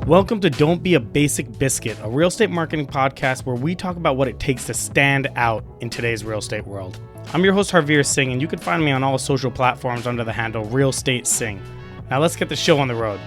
Welcome to Don't Be a Basic Biscuit, a real estate marketing podcast where we talk about what it takes to stand out in today's real estate world. I'm your host, Harveer Singh, and you can find me on all social platforms under the handle Real Estate Singh. Now let's get the show on the road.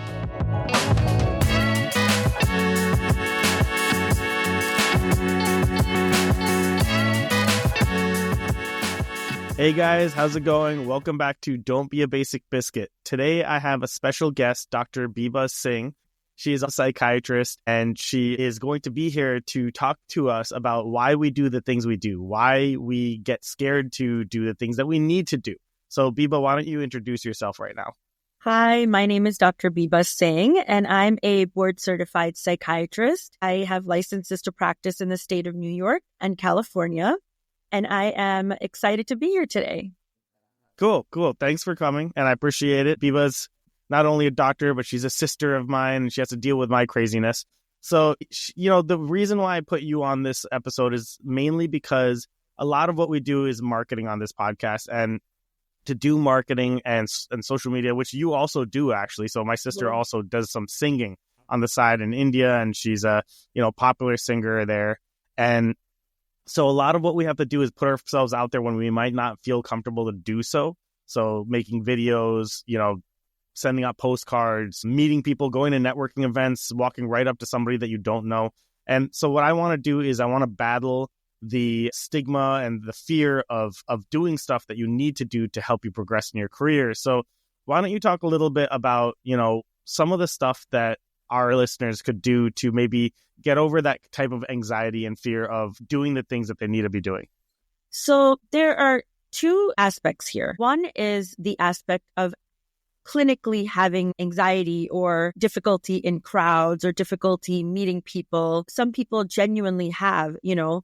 Hey guys, how's it going? Welcome back to Don't Be a Basic Biscuit. Today I have a special guest, Dr. Biba Singh. She is a psychiatrist and she is going to be here to talk to us about why we do the things we do, why we get scared to do the things that we need to do. So Biba, why don't you introduce yourself right now? Hi, my name is Dr. Biba Singh, and I'm a board-certified psychiatrist. I have licenses to practice in the state of New York and California, and I am excited to be here today. Cool. Thanks for coming, and I appreciate it. Biba's not only a doctor, but she's a sister of mine, and she has to deal with my craziness. So, the reason why I put you on this episode is mainly because a lot of what we do is marketing on this podcast, and to do marketing and social media, which you also do actually. So my sister also does some singing on the side in India, and she's a popular singer there. And so a lot of what we have to do is put ourselves out there when we might not feel comfortable to do so. So making videos, sending out postcards, meeting people, going to networking events, walking right up to somebody that you don't know. And so what I want to do is I want to battle the stigma and the fear of doing stuff that you need to do to help you progress in your career. So why don't you talk a little bit about, some of the stuff that our listeners could do to maybe get over that type of anxiety and fear of doing the things that they need to be doing? So there are two aspects here. One is the aspect of clinically having anxiety or difficulty in crowds or difficulty meeting people. Some people genuinely have, the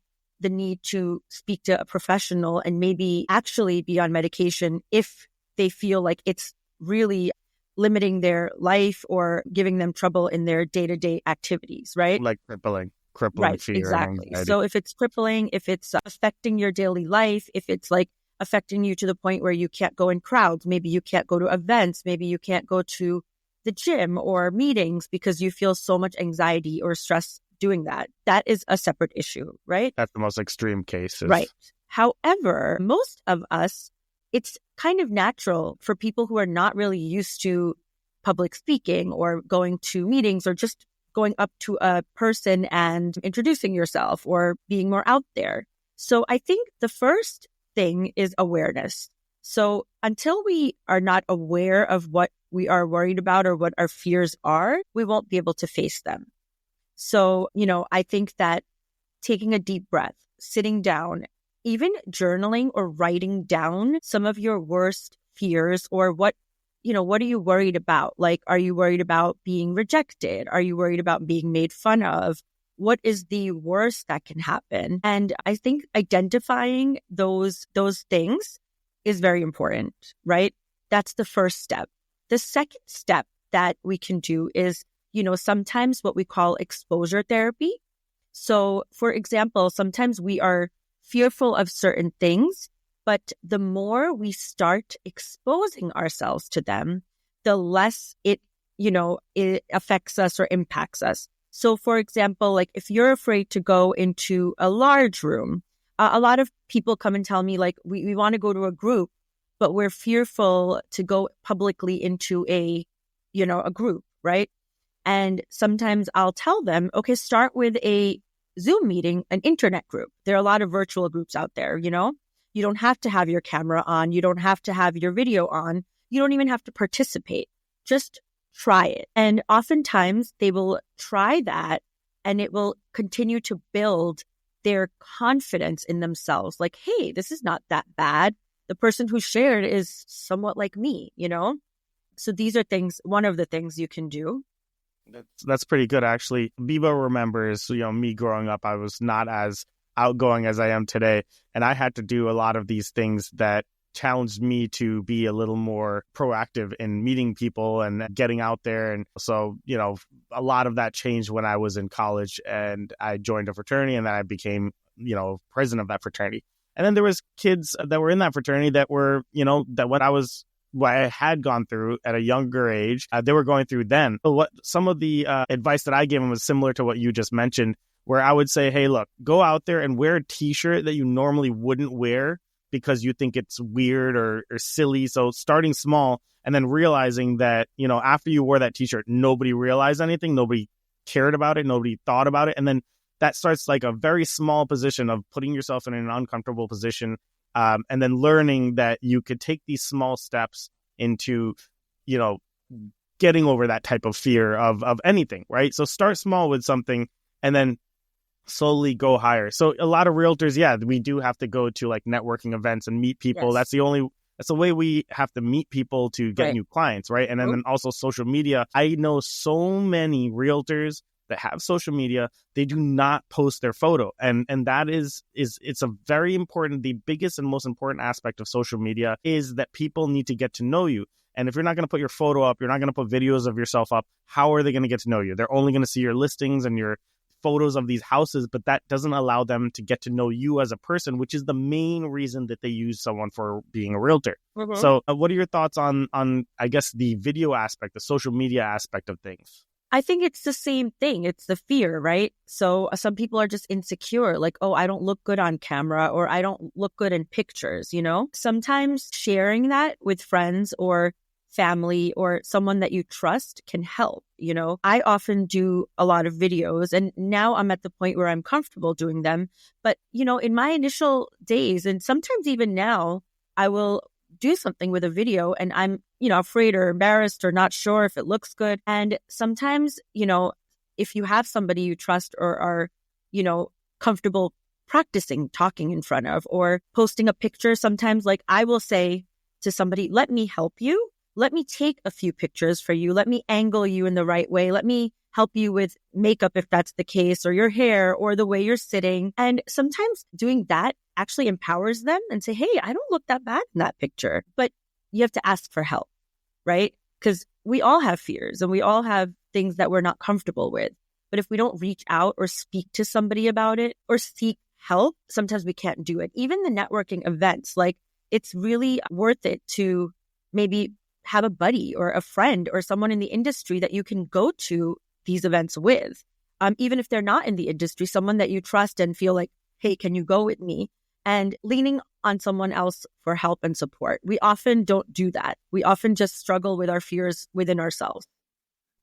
need to speak to a professional and maybe actually be on medication if they feel like it's really limiting their life or giving them trouble in their day-to-day activities, right? Like crippling right, fear. Exactly. And anxiety. So if it's crippling, if it's affecting your daily life, if it's like affecting you to the point where you can't go in crowds, maybe you can't go to events, maybe you can't go to the gym or meetings because you feel so much anxiety or stress doing that. That is a separate issue, right? That's the most extreme case. Right. However, most of us, it's kind of natural for people who are not really used to public speaking or going to meetings or just going up to a person and introducing yourself or being more out there. So I think the first thing is awareness. So until we are not aware of what we are worried about or what our fears are, we won't be able to face them. So, I think that taking a deep breath, sitting down, even journaling or writing down some of your worst fears or what are you worried about? Like, are you worried about being rejected? Are you worried about being made fun of? What is the worst that can happen? And I think identifying those things is very important, right? That's the first step. The second step that we can do is sometimes what we call exposure therapy. So, for example, sometimes we are fearful of certain things, but the more we start exposing ourselves to them, the less it affects us or impacts us. So, for example, like if you're afraid to go into a large room, a lot of people come and tell me like, we want to go to a group, but we're fearful to go publicly into a group, right? And sometimes I'll tell them, okay, start with a Zoom meeting, an internet group. There are a lot of virtual groups out there, You don't have to have your camera on. You don't have to have your video on. You don't even have to participate. Just try it. And oftentimes they will try that and it will continue to build their confidence in themselves. Like, hey, this is not that bad. The person who shared is somewhat like me, So these are one of the things you can do. That's pretty good, actually. Biba remembers, me growing up, I was not as outgoing as I am today. And I had to do a lot of these things that challenged me to be a little more proactive in meeting people and getting out there. And so, a lot of that changed when I was in college and I joined a fraternity and then I became, president of that fraternity. And then there was kids that were in that fraternity that were, that when I was what I had gone through at a younger age, they were going through then. But what some of the advice that I gave them was similar to what you just mentioned, where I would say, hey, look, go out there and wear a t-shirt that you normally wouldn't wear because you think it's weird or silly. So starting small and then realizing that, you know, after you wore that t-shirt, nobody realized anything, nobody cared about it, nobody thought about it. And then that starts like a very small position of putting yourself in an uncomfortable position. And then learning that you could take these small steps into, you know, getting over that type of fear of anything, right? So start small with something and then slowly go higher. So a lot of realtors, yeah, we do have to go to like networking events and meet people. Yes. That's the way we have to meet people to get new clients, right? And then also social media. I know so many realtors that have social media, they do not post their photo. And that is it's a very important, the biggest and most important aspect of social media is that people need to get to know you. And if you're not going to put your photo up, you're not going to put videos of yourself up, how are they going to get to know you? They're only going to see your listings and your photos of these houses, but that doesn't allow them to get to know you as a person, which is the main reason that they use someone for being a realtor. Mm-hmm. So what are your thoughts on, I guess, the video aspect, the social media aspect of things? I think it's the same thing. It's the fear, right? So some people are just insecure, like, oh, I don't look good on camera or I don't look good in pictures, you know? Sometimes sharing that with friends or family or someone that you trust can help, you know? I often do a lot of videos and now I'm at the point where I'm comfortable doing them. But, you know, in my initial days and sometimes even now, I will do something with a video and I'm, you know, afraid or embarrassed or not sure if it looks good. And sometimes, you know, if you have somebody you trust or are, you know, comfortable practicing talking in front of or posting a picture, sometimes like I will say to somebody, let me help you. Let me take a few pictures for you. Let me angle you in the right way. Let me help you with makeup if that's the case, or your hair, or the way you're sitting. And sometimes doing that actually empowers them and say, hey, I don't look that bad in that picture. But you have to ask for help, right? Because we all have fears and we all have things that we're not comfortable with. But if we don't reach out or speak to somebody about it or seek help, sometimes we can't do it. Even the networking events, like it's really worth it to maybe have a buddy or a friend or someone in the industry that you can go to these events with. Even if they're not in the industry, someone that you trust and feel like, hey, can you go with me? And leaning on someone else for help and support. We often don't do that. We often just struggle with our fears within ourselves.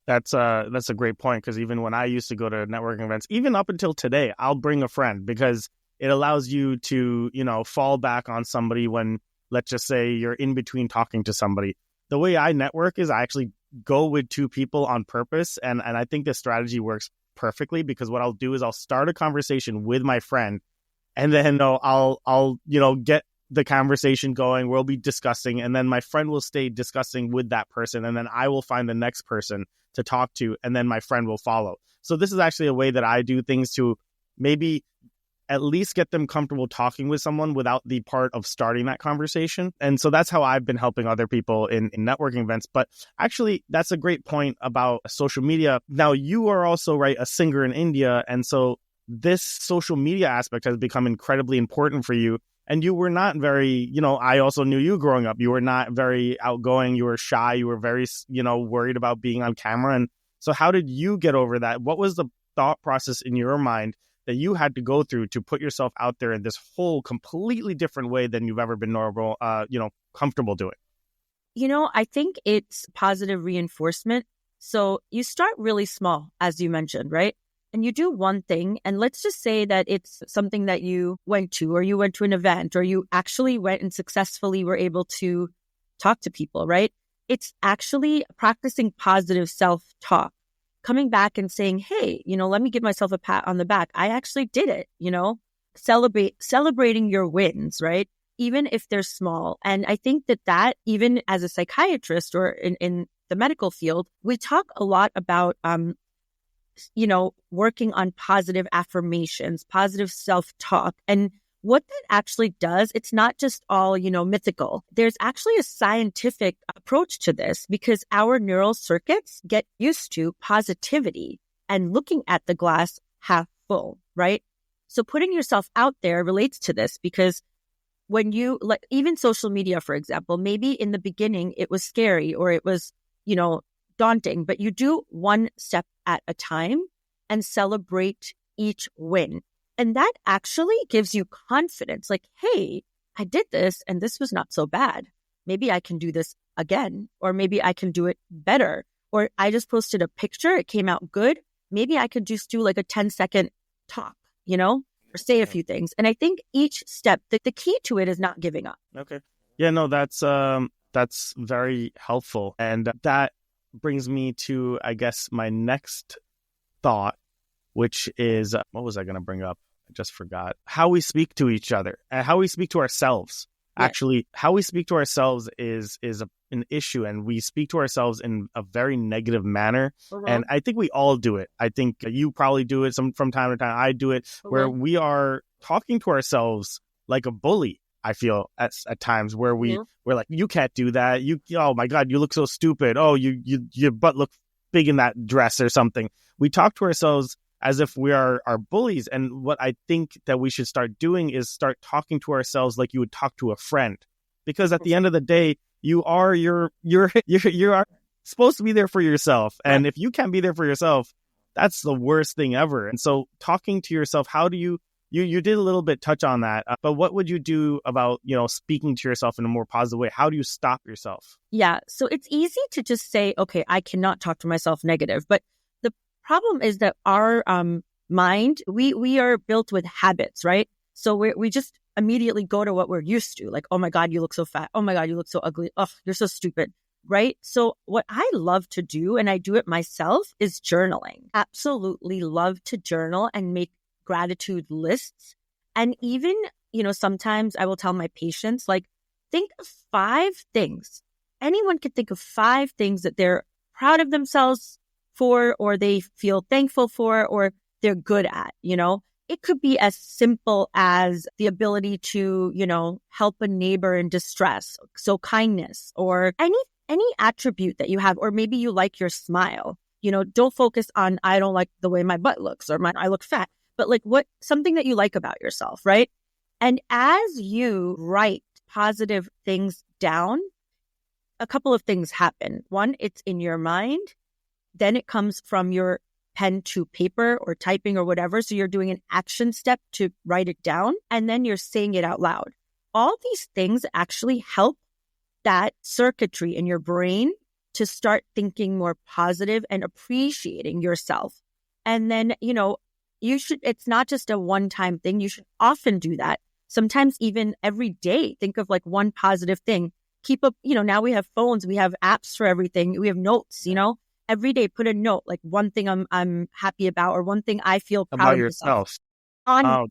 That's a great point, because even when I used to go to networking events, even up until today, I'll bring a friend because it allows you to, you know, fall back on somebody when, let's just say, you're in between talking to somebody. The way I network is I actually go with two people on purpose. And I think this strategy works perfectly because what I'll do is I'll start a conversation with my friend and then I'll you know, get the conversation going. We'll be discussing and then my friend will stay discussing with that person. And then I will find the next person to talk to and then my friend will follow. So this is actually a way that I do things to maybe at least get them comfortable talking with someone without the part of starting that conversation. And so that's how I've been helping other people in networking events. But actually, that's a great point about social media. Now, you are also, right, a singer in India. And so this social media aspect has become incredibly important for you. And you were not very, you know, I also knew you growing up. You were not very outgoing. You were shy. You were very, you know, worried about being on camera. And so how did you get over that? What was the thought process in your mind that you had to go through to put yourself out there in this whole completely different way than you've ever been comfortable doing? You know, I think it's positive reinforcement. So you start really small, as you mentioned, right? And you do one thing, and let's just say that it's something that you went to, or you went to an event, or you actually went and successfully were able to talk to people, right? It's actually practicing positive self-talk. Coming back and saying, hey, you know, let me give myself a pat on the back. I actually did it, you know, celebrating your wins, right? Even if they're small. And I think that even as a psychiatrist or in the medical field, we talk a lot about, you know, working on positive affirmations, positive self-talk. And what that actually does, it's not just all, you know, mythical. There's actually a scientific approach to this because our neural circuits get used to positivity and looking at the glass half full, right? So putting yourself out there relates to this because when you, like, even social media, for example, maybe in the beginning it was scary or it was, daunting, but you do one step at a time and celebrate each win. And that actually gives you confidence. Like, hey, I did this and this was not so bad. Maybe I can do this again, or maybe I can do it better. Or I just posted a picture, it came out good. Maybe I could just do like a 10-second talk, or say a few things. And I think each step, the key to it is not giving up. Okay. Yeah, no, that's very helpful. And that brings me to, I guess, my next thought, which is, what was I going to bring up? I just forgot. How we speak to each other and how we speak to ourselves. Yeah. Actually, how we speak to ourselves is an issue, and we speak to ourselves in a very negative manner. And I think we all do it. I think you probably do it from time to time. I do it where we are talking to ourselves like a bully. I feel at times where we're like, you can't do that. Oh my God, you look so stupid. Oh, your butt looks big in that dress or something. We talk to ourselves as if we are our bullies. And what I think that we should start doing is start talking to ourselves like you would talk to a friend. Because at the end of the day, you are you are supposed to be there for yourself. And if you can't be there for yourself, that's the worst thing ever. And so talking to yourself, how do you did a little bit touch on that, but what would you do about, speaking to yourself in a more positive way? How do you stop yourself? Yeah. So it's easy to just say, okay, I cannot talk to myself negative. But the problem is that our mind, we are built with habits, right? So we just immediately go to what we're used to. Like, oh my God, you look so fat. Oh my God, you look so ugly. Oh, you're so stupid. Right? So what I love to do, and I do it myself, is journaling. Absolutely love to journal and make gratitude lists. And even, sometimes I will tell my patients, like, think of 5 things. Anyone could think of 5 things that they're proud of themselves for, or they feel thankful for, or they're good at, It could be as simple as the ability to, help a neighbor in distress. So kindness, or any attribute that you have, or maybe you like your smile. Don't focus on, I don't like the way my butt looks, or I look fat. But like something that you like about yourself, right? And as you write positive things down, a couple of things happen. One, it's in your mind. Then it comes from your pen to paper or typing or whatever. So you're doing an action step to write it down, and then you're saying it out loud. All these things actually help that circuitry in your brain to start thinking more positive and appreciating yourself. And then, it's not just a one-time thing. You should often do that. Sometimes even every day, think of like one positive thing. Keep up, now we have phones, we have apps for everything. We have notes, every day put a note, like one thing I'm happy about, or one thing I feel proud about of yourself. On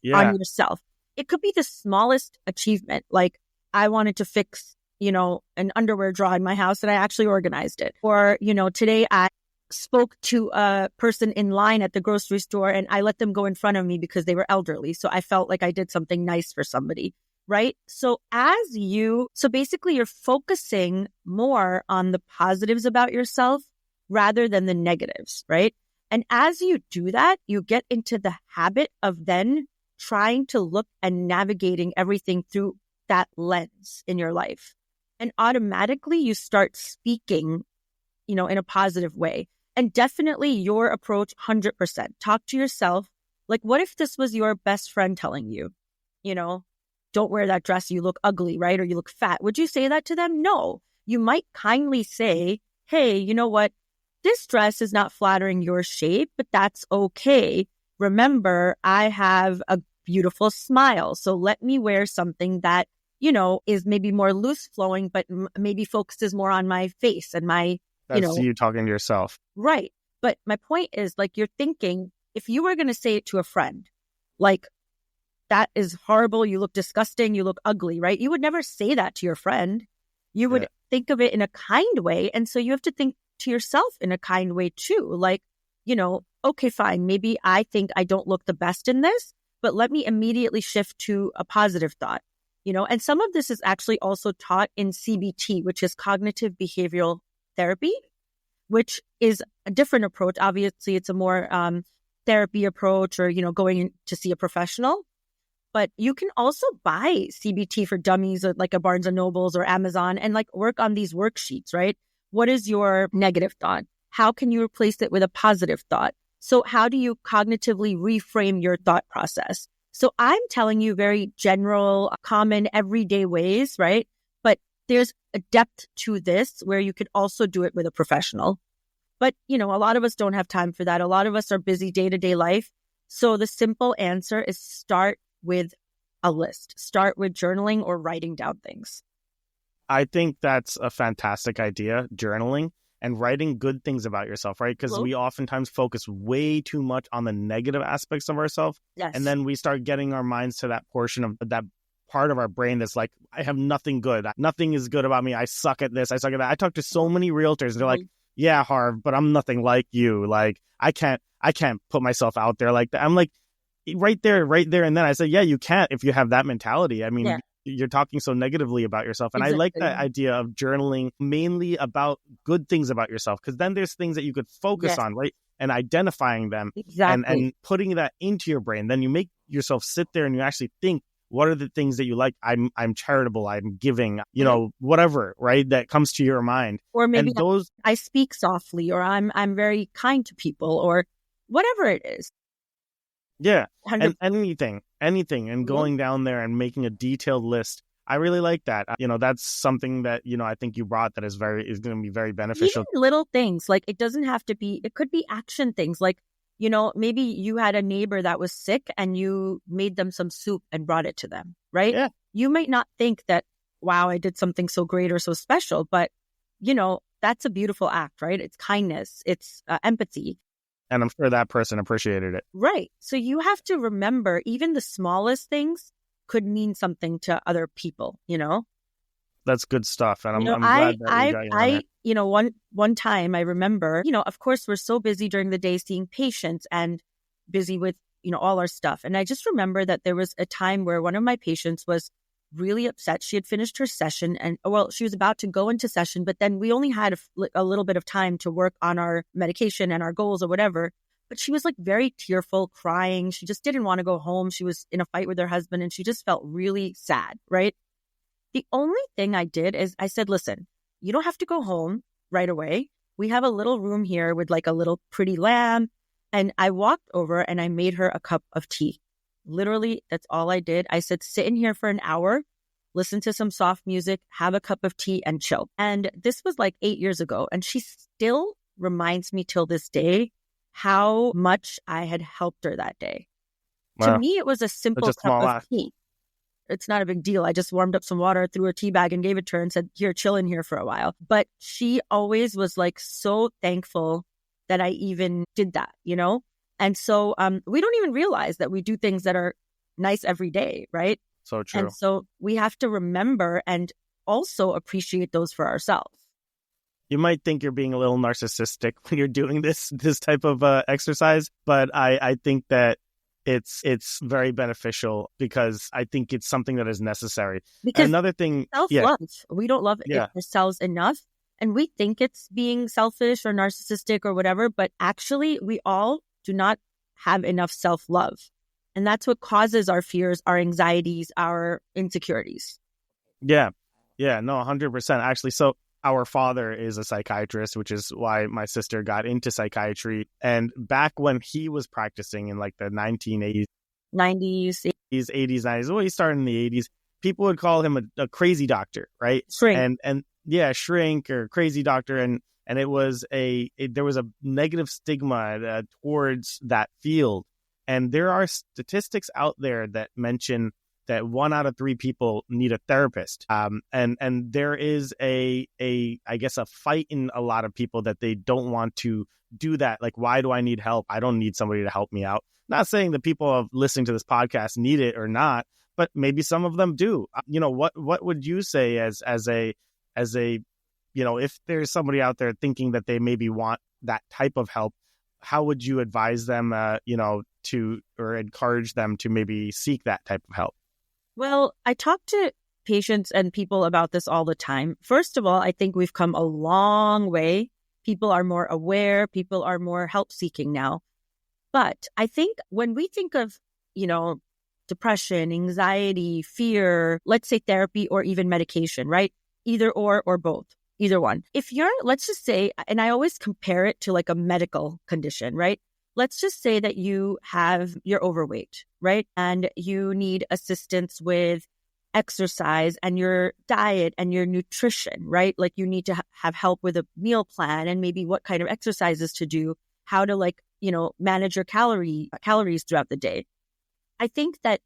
yourself. It could be the smallest achievement. Like, I wanted to fix, an underwear drawer in my house, and I actually organized it. Or, today I spoke to a person in line at the grocery store, and I let them go in front of me because they were elderly. So I felt like I did something nice for somebody, right? So basically you're focusing more on the positives about yourself rather than the negatives, right? And as you do that, you get into the habit of then trying to look and navigating everything through that lens in your life. And automatically you start speaking, in a positive way. And definitely your approach, 100%. Talk to yourself. Like, what if this was your best friend telling you, don't wear that dress, you look ugly, right? Or you look fat. Would you say that to them? No. You might kindly say, hey, you know what? This dress is not flattering your shape, but that's okay. Remember, I have a beautiful smile. So let me wear something that, is maybe more loose flowing, but maybe focuses more on my face and my, That's you talking to yourself. Right. But my point is, like, you're thinking, if you were going to say it to a friend, like, that is horrible, you look disgusting, you look ugly, right? You would never say that to your friend. You would think of it in a kind way. And so you have to think to yourself in a kind way too. Like, okay, fine, maybe I think I don't look the best in this, but let me immediately shift to a positive thought, and some of this is actually also taught in CBT, which is cognitive behavioral therapy, which is a different approach. Obviously, it's a more therapy approach, or, going in to see a professional. But you can also buy CBT for dummies at like a Barnes and Nobles or Amazon and like work on these worksheets, right? What is your negative thought? How can you replace it with a positive thought? So how do you cognitively reframe your thought process? So I'm telling you very general, common, everyday ways, right? But there's a depth to this where you could also do it with a professional. But, a lot of us don't have time for that. A lot of us are busy day-to-day life. So the simple answer is start with a list. Start with journaling or writing down things. I think that's a fantastic idea, journaling and writing good things about yourself, right? Because we oftentimes focus way too much on the negative aspects of ourselves. Yes. And then we start getting our minds to that portion of that part of our brain that's like, I have nothing good. Nothing is good about me. I suck at this. I suck at that. I talk to so many realtors. They're like, yeah, Harv, but I'm nothing like you. Like, I can't put myself out there like that. I'm like, right there. And then I said, yeah, you can't if you have that mentality. I mean, you're talking so negatively about yourself. And I like that idea of journaling mainly about good things about yourself, because then there's things that you could focus on, right? And identifying them and putting that into your brain. Then you make yourself sit there and you actually think, what are the things that you like? I'm charitable. I'm giving, whatever, right? That comes to your mind. Or maybe I speak softly, or I'm very kind to people, or whatever it is. Yeah. 100%. And anything. And going down there and making a detailed list. I really like that. That's something that, I think you brought that is going to be very beneficial. Even little things, like it could be action things. Like, maybe you had a neighbor that was sick and you made them some soup and brought it to them, right? Yeah. You might not think that, wow, I did something so great or so special, but, that's a beautiful act, right? It's kindness. It's empathy. And I'm sure that person appreciated it. Right. So you have to remember, even the smallest things could mean something to other people, That's good stuff. And I'm glad that we got you on it. One time I remember, of course, we're so busy during the day seeing patients and busy with, all our stuff. And I just remember that there was a time where one of my patients was really upset. She had finished her session and, she was about to go into session, but then we only had a little bit of time to work on our medication and our goals or whatever. But she was like very tearful, crying. She just didn't want to go home. She was in a fight with her husband and she just felt really sad, right? The only thing I did is I said, listen, you don't have to go home right away. We have a little room here with like a little pretty lamp. And I walked over and I made her a cup of tea. Literally, that's all I did. I said, sit in here for an hour, listen to some soft music, have a cup of tea and chill. And this was like 8 years ago. And she still reminds me till this day how much I had helped her that day. Wow. To me, it was a simple cup of tea. It's not a big deal. I just warmed up some water, threw a tea bag and gave it to her and said, here, chill in here for a while. But she always was like so thankful that I even did that, And so we don't even realize that we do things that are nice every day, right? So true. And so we have to remember and also appreciate those for ourselves. You might think you're being a little narcissistic when you're doing this type of exercise, but I think that it's very beneficial because I think it's something that is necessary. Because another thing, self-love, we don't love ourselves enough. And we think it's being selfish or narcissistic or whatever, but actually we all do not have enough self-love. And that's what causes our fears, our anxieties, our insecurities. Yeah. Yeah, no, 100%. Actually, so our father is a psychiatrist, which is why my sister got into psychiatry. And back when he was practicing in like the 1980s, 90s, 80s, 90s, well, he started in the 80s, people would call him a crazy doctor, right? Shrink. And yeah, shrink or crazy doctor. And it was there was a negative stigma towards that field. And there are statistics out there that mention that 1 out of 3 people need a therapist. And there is I guess a fight in a lot of people that they don't want to do that. Like, why do I need help? I don't need somebody to help me out. Not saying that people listening to this podcast need it or not, but maybe some of them do. What would you say as a if there's somebody out there thinking that they maybe want that type of help, how would you advise them, to or encourage them to maybe seek that type of help? Well, I talk to patients and people about this all the time. First of all, I think we've come a long way. People are more aware. People are more help seeking now. But I think when we think of, depression, anxiety, fear, let's say therapy or even medication, right? Either or both, either one. If you're, let's just say, and I always compare it to like a medical condition, right? Let's just say that you're overweight, right? And you need assistance with exercise and your diet and your nutrition, right? Like you need to have help with a meal plan and maybe what kind of exercises to do, how to like, manage your calories throughout the day. I think that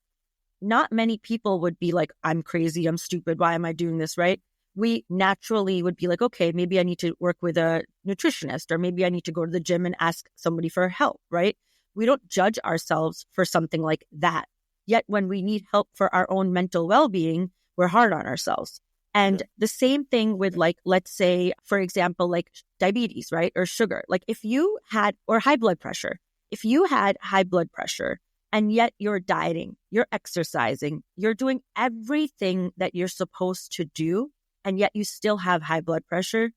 not many people would be like, I'm crazy, I'm stupid, why am I doing this, right? We naturally would be like, okay, maybe I need to work with a nutritionist, or maybe I need to go to the gym and ask somebody for help, right? We don't judge ourselves for something like that. Yet when we need help for our own mental well-being, we're hard on ourselves. And the same thing with like, let's say, for example, like diabetes, right? Or sugar. Like if you had, or high blood pressure, if you had high blood pressure and yet you're dieting, you're exercising, you're doing everything that you're supposed to do, and yet you still have high blood pressure,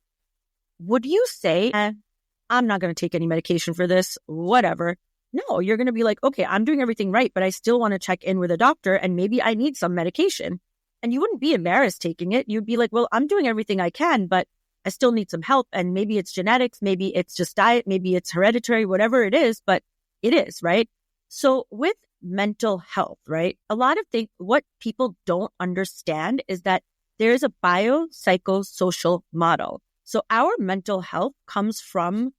would you say, I'm not going to take any medication for this, whatever? No, you're going to be like, okay, I'm doing everything right, but I still want to check in with a doctor and maybe I need some medication. And you wouldn't be embarrassed taking it. You'd be like, well, I'm doing everything I can, but I still need some help. And maybe it's genetics, maybe it's just diet, maybe it's hereditary, whatever it is, but it is, right? So with mental health, right, a lot of things, what people don't understand is that there is a biopsychosocial model. So our mental health comes from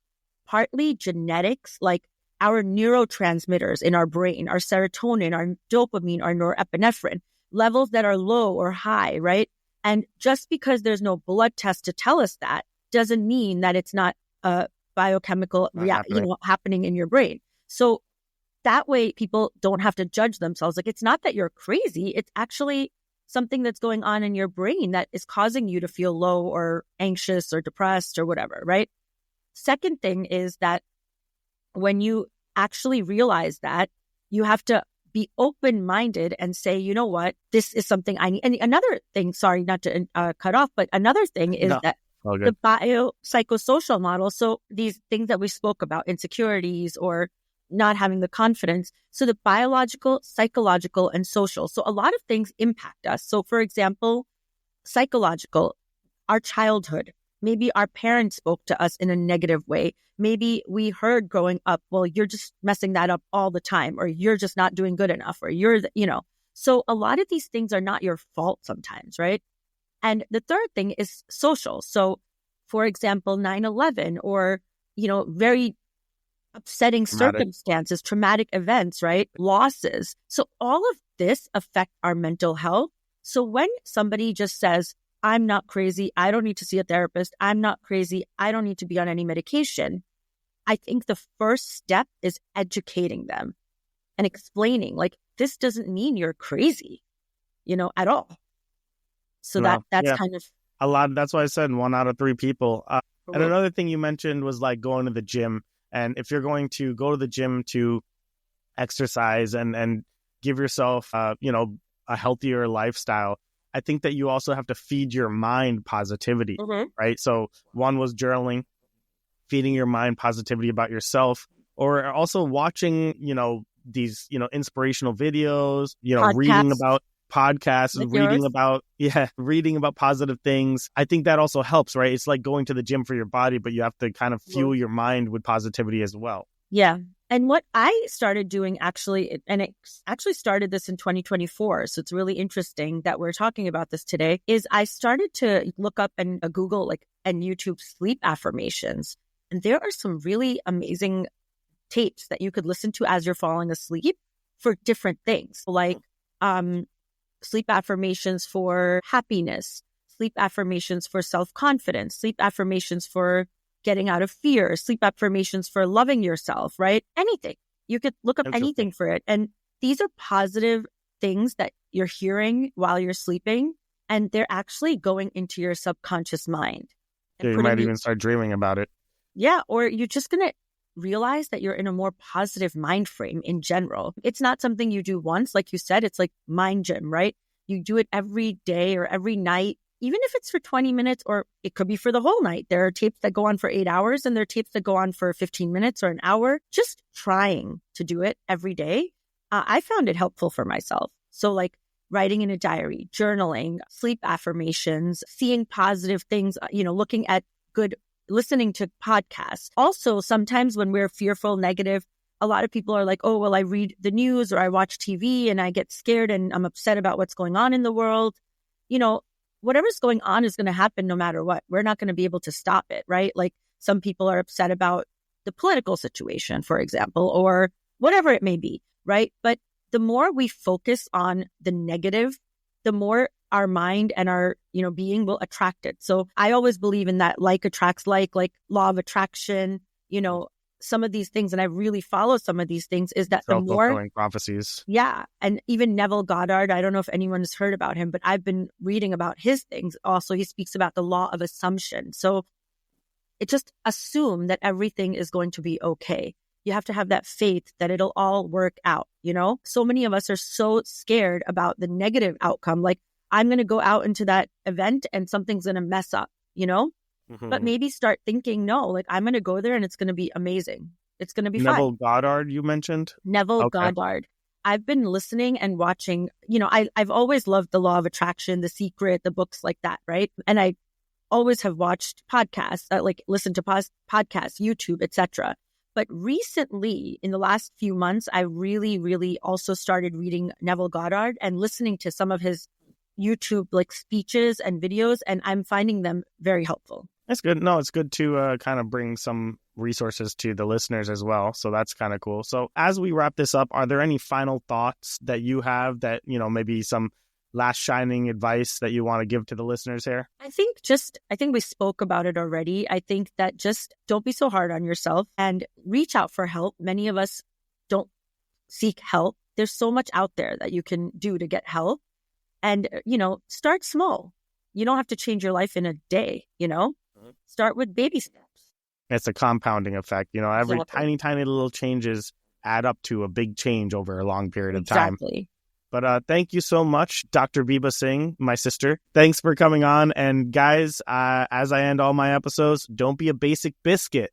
partly genetics, like our neurotransmitters in our brain, our serotonin, our dopamine, our norepinephrine, levels that are low or high, right? And just because there's no blood test to tell us that doesn't mean that it's not a biochemical happening in your brain. So that way people don't have to judge themselves. Like, it's not that you're crazy. It's actually something that's going on in your brain that is causing you to feel low or anxious or depressed or whatever, right? Second thing is that when you actually realize that, you have to be open-minded and say, you know what, this is something I need. And another thing, sorry, not to cut off, but another thing is that the biopsychosocial model, so these things that we spoke about, insecurities or not having the confidence. So the biological, psychological, and social. So a lot of things impact us. So for example, psychological, our childhood, maybe our parents spoke to us in a negative way. Maybe we heard growing up, well, you're just messing that up all the time, or you're just not doing good enough, or So a lot of these things are not your fault sometimes, right? And the third thing is social. So for example, 9/11 or, very upsetting circumstances, traumatic events, right? Losses. So all of this affect our mental health. So when somebody just says, I'm not crazy, I don't need to see a therapist, I'm not crazy, I don't need to be on any medication, I think the first step is educating them and explaining, like, this doesn't mean you're crazy, at all. So that's kind of a lot. That's why I said 1 out of 3 people. And another thing you mentioned was like going to the gym. And if you're going to go to the gym to exercise and give yourself, a healthier lifestyle, I think that you also have to feed your mind positivity, right? So one was journaling, feeding your mind positivity about yourself, or also watching, these, inspirational videos, reading about podcasts, like reading about positive things. I think that also helps, right? It's like going to the gym for your body, but you have to kind of fuel your mind with positivity as well. Yeah. And what I started doing actually, and it actually started this in 2024, so it's really interesting that we're talking about this today, is I started to look up and Google and YouTube sleep affirmations. And there are some really amazing tapes that you could listen to as you're falling asleep for different things, like sleep affirmations for happiness, sleep affirmations for self-confidence, sleep affirmations for getting out of fear, sleep affirmations for loving yourself, right? Anything. You could look up anything for it. And these are positive things that you're hearing while you're sleeping, and they're actually going into your subconscious mind. Yeah, you might even start dreaming about it. Yeah, or you're just going to realize that you're in a more positive mind frame in general. It's not something you do once. Like you said, it's like mind gym, right? You do it every day or every night, even if it's for 20 minutes, or it could be for the whole night. There are tapes that go on for 8 hours and there are tapes that go on for 15 minutes or an hour. Just trying to do it every day I found it helpful for myself. So like writing in a diary, journaling, sleep affirmations, seeing positive things, looking at listening to podcasts. Also, sometimes when we're fearful, negative, a lot of people are like, oh, well, I read the news or I watch TV and I get scared and I'm upset about what's going on in the world. Whatever's going on is going to happen no matter what. We're not going to be able to stop it, right? Like some people are upset about the political situation, for example, or whatever it may be, right? But the more we focus on the negative, the more our mind and our, being will attract it. So I always believe in that like attracts like law of attraction, some of these things, and I really follow some of these things, is that the more self-fulfilling prophecies. Yeah. And even Neville Goddard, I don't know if anyone has heard about him, but I've been reading about his things. Also, he speaks about the law of assumption. So it just assume that everything is going to be okay. You have to have that faith that it'll all work out, So many of us are so scared about the negative outcome. Like, I'm going to go out into that event and something's going to mess up, Mm-hmm. But maybe start thinking, no, like I'm going to go there and it's going to be amazing. It's going to be Neville fun. Goddard, you mentioned? Neville Goddard. I've been listening and watching, I've always loved the law of attraction, The Secret, the books like that, right? And I always have watched podcasts, listened to podcasts, YouTube, etc. But recently, in the last few months, I really, really also started reading Neville Goddard and listening to some of his YouTube speeches and videos, and I'm finding them very helpful. That's good. No, it's good to kind of bring some resources to the listeners as well. So that's kind of cool. So as we wrap this up, are there any final thoughts that you have that, maybe some last shining advice that you want to give to the listeners here? I think we spoke about it already. I think that just don't be so hard on yourself and reach out for help. Many of us don't seek help. There's so much out there that you can do to get help. And, start small. You don't have to change your life in a day, Start with baby steps. It's a compounding effect. Every Exactly. tiny little changes add up to a big change over a long period of time. Exactly. But thank you so much, Dr. Biba Singh, my sister. Thanks for coming on. And guys, as I end all my episodes, don't be a basic biscuit.